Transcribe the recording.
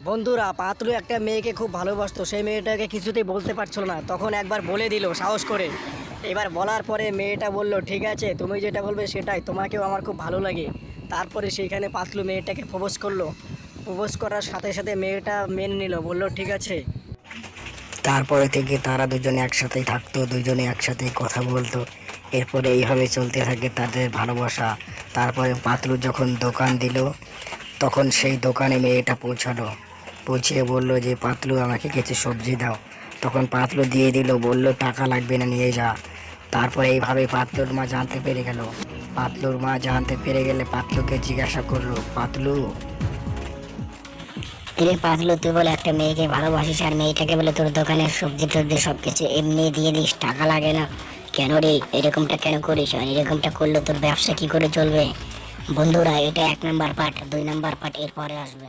বন্ধুরা, পাতলু একটা মেয়েকে খুব ভালোবাসতো। সেই মেয়েটাকে কিছুতেই বলতে পারছিল না, তখন একবার বলে দিল সাহস করে। এবার বলার পরে মেয়েটা বলল, ঠিক আছে তুমি যেটা বলবে সেটাই, তোমাকেও আমার খুব ভালো লাগে। তারপরে সেইখানে পাতলু মেয়েটাকে প্রপোজ করলো। প্রপোজ করার সাথে সাথে মেয়েটা মেনে নিল, বলল ঠিক আছে। তারপরে থেকে তারা দুজনে একসাথেই থাকতো, দুজনে একসাথেই কথা বলতো। এরপরে এইভাবে চলতে থাকে তাদের ভালোবাসা। তারপরে পাতলু যখন দোকান দিল, তখন সেই দোকানে মেয়েটা পৌঁছালো। পৌঁছিয়ে বলল যে, পাতলু আমাকে কিছু সবজি দাও। তখন পাতলু দিয়ে দিল, বলল টাকা লাগবে না, নিয়ে যা। তারপরে এইভাবে পাতলুর মা জানতে পেরে গেল। পাতলুর মা জানতে পেরে গেলে পাতলুকে জিজ্ঞাসা করলো, পাতলু কিরে পাতলু, তুই বলে একটা মেয়েকে ভালোবাসিস আর মেয়েটাকে বলে তোর দোকানের সবজি টবজি সবকিছু এমনি দিয়ে দিস, টাকা লাগে না? কেন রে, এরকমটা কেন করিস? আর এরকমটা করলে তোর ব্যবসা কি করে চলবে? বন্ধুরা, এটা 1 নাম্বার পার্ট, 2 নাম্বার পার্ট এরপরে আসবে।